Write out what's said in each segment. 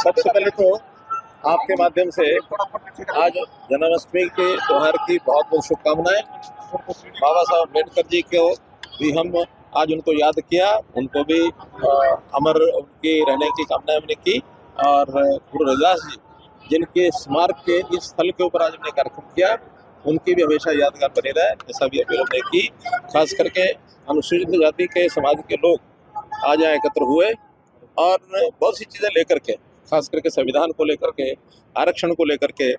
सबसे पहले तो आपके माध्यम से आज जन्माष्टमी के त्योहार की बहुत बहुत शुभकामनाएं। बाबा साहब अम्बेडकर जी को भी हम आज उनको याद किया, उनको भी अमर उनके रहने की कामना हमने की। और गुरु रविदास जी जिनके स्मारक के इस स्थल के ऊपर आज हमने कार्यक्रम किया, उनकी भी हमेशा यादगार बनी रहे, जैसा भी अपील हमने की। खास करके अनुसूचित जाति के समाज के लोग आज यहाँ एकत्र हुए और बहुत सी चीज़ें लेकर के, खास करके संविधान को लेकर के, आरक्षण को लेकर के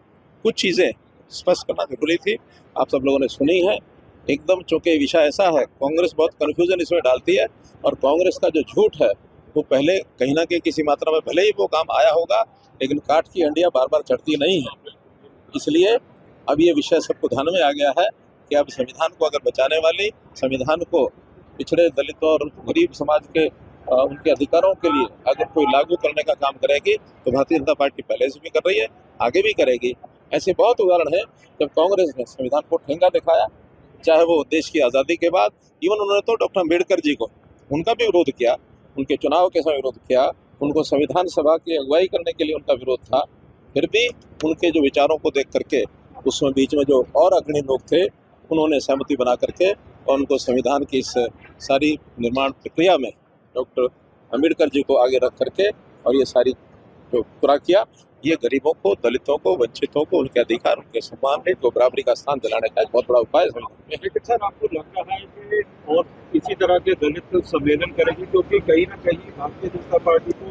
कुछ चीज़ें स्पष्ट करना जरूरी थी। आप सब लोगों ने सुनी है एकदम, चूँकि विषय ऐसा है, कांग्रेस बहुत कन्फ्यूजन इसमें डालती है और कांग्रेस का जो झूठ है वो पहले कहीं ना कहीं किसी मात्रा में भले ही वो काम आया होगा, लेकिन काठ की हंडियाँ बार बार चढ़ती नहीं है। इसलिए अब ये विषय सबको ध्यान में आ गया है कि अब संविधान को अगर बचाने वाली, संविधान को पिछड़े दलितों और गरीब समाज के उनके अधिकारों के लिए अगर कोई लागू करने का काम करेगी तो भारतीय जनता पार्टी पहले से भी कर रही है, आगे भी करेगी। ऐसे बहुत उदाहरण हैं जब कांग्रेस ने संविधान को ठेंगा दिखाया, चाहे वो देश की आज़ादी के बाद, इवन उन्होंने तो डॉक्टर अम्बेडकर जी को, उनका भी विरोध किया, उनके चुनाव के समय विरोध किया, उनको संविधान सभा की अगुवाई करने के लिए उनका विरोध था। फिर भी उनके जो विचारों को देख करके उसमें बीच में जो और अग्रणी लोग थे उन्होंने सहमति बना करके और उनको संविधान की इस सारी निर्माण प्रक्रिया में डॉक्टर अम्बेडकर जी को आगे रख करके और ये सारी जो पूरा किया, ये गरीबों को, दलितों को, वंचितों को उनके अधिकार, उनके सम्मान को बराबरी का स्थान दिलाने का एक बहुत बड़ा उपाय है। लेकिन सर आपको लग रहा है कि और इसी तरह के दलित सम्मेलन करेंगे, क्योंकि कहीं ना कहीं भारतीय जनता पार्टी को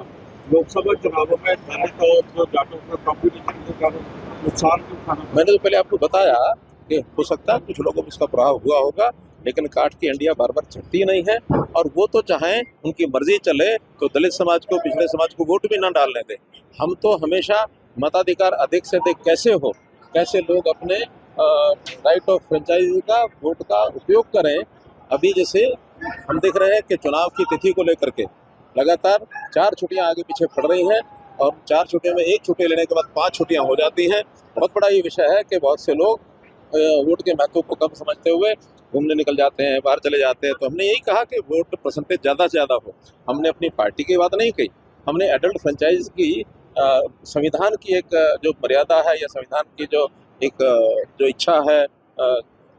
लोकसभा चुनावों में दलित और जो जाटों का कॉम्पिटिशन के कारण नुकसान भी उठाना। मैंने तो पहले आपको बताया कि हो सकता है कुछ लोगों को इसका प्रभाव हुआ होगा, लेकिन काठ की हंडियाँ बार बार चढ़ती नहीं है और वो तो चाहें उनकी मर्जी चले तो दलित समाज को, पिछड़े समाज को वोट भी ना डालने दें। हम तो हमेशा मताधिकार अधिक से अधिक कैसे हो, कैसे लोग अपने राइट ऑफ फ्रेंचाइजी का, वोट का उपयोग करें। अभी जैसे हम देख रहे हैं कि चुनाव की तिथि को लेकर के लगातार 4 छुट्टियां आगे पीछे पड़ रही हैं और 4 छुट्टियों में 1 छुट्टी लेने के बाद 5 छुट्टियां हो जाती हैं। बहुत बड़ा ये विषय है कि बहुत से लोग वोट के महत्व को कम समझते हुए घूमने निकल जाते हैं, बाहर चले जाते हैं। तो हमने यही कहा कि वोट परसेंटेज ज़्यादा से ज़्यादा हो। हमने अपनी पार्टी की बात नहीं कही, हमने एडल्ट फ्रेंचाइज की संविधान की एक जो मर्यादा है या संविधान की जो एक जो इच्छा है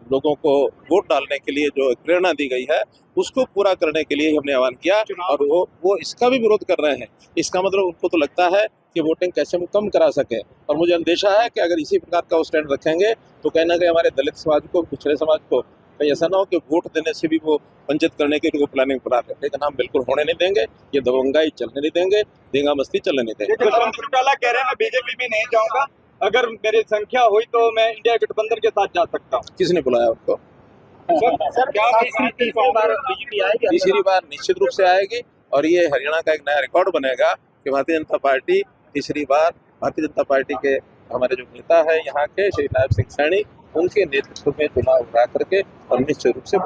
लोगों को वोट डालने के लिए जो प्रेरणा दी गई है उसको पूरा करने के लिए हमने आह्वान किया और वो इसका भी विरोध कर रहे हैं। इसका मतलब उनको तो लगता है कि वोटिंग कैसे हम कम करा सकें और मुझे अंदेशा है कि अगर इसी प्रकार का वो स्टैंड रखेंगे तो कहीं ना कहीं हमारे दलित समाज को, पिछड़े समाज को कहीं ऐसा ना हो कि वोट देने से भी वो वंचित करने की उनको प्लानिंग बना रहे। लेकिन हम बिल्कुल होने नहीं देंगे, ये दबंगाई चलने नहीं देंगे, देंगा मस्ती चलने नहीं देंगे। कह रहे हैं मैं बीजेपी भी नहीं जाऊंगा, अगर मेरी संख्या हुई तो मैं इंडिया गठबंधन के साथ जा सकता हूँ। किसने बुलाया उनको? सर क्या तीसरी बार बीजेपी आएगी? तीसरी बार निश्चित रूप से आएगी और ये हरियाणा का एक नया रिकॉर्ड बनेगा कि भारतीय जनता पार्टी तीसरी बार, भारतीय जनता पार्टी के हमारे जो नेता है यहाँ के श्री नायब सिंह सैनी, उनके नेतृत्व में चुनाव करा करके और निश्चित रूप से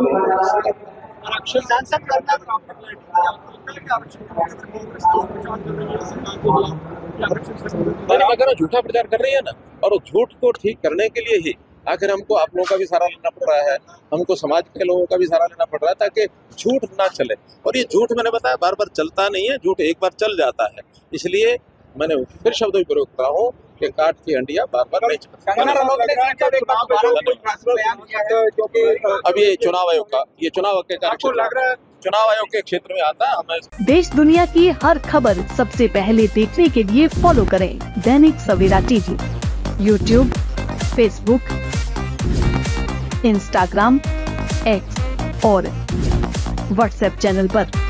झूठा प्रचार कर रही है ना, और वो झूठ को ठीक करने के लिए ही आखिर हमको आप लोगों का भी सहारा लेना पड़ रहा है, हमको समाज के लोगों का भी सहारा लेना पड़ रहा है ताकि झूठ ना चले। और ये झूठ मैंने बताया बार बार चलता नहीं है, झूठ एक बार चल जाता है। इसलिए मैंने फिर शब्दों का प्रयोग कर रहा हूँ कि काठ की हंडियाँ बार बार नहीं चलती। अब ये चुनाव आयोग का, ये चुनाव आयोग के क्षेत्र में आता है। हमें देश दुनिया की हर खबर सबसे पहले देखने के लिए फॉलो करें Dainik Savera TV, YouTube, Facebook, Instagram, X और व्हाट्सएप चैनल पर।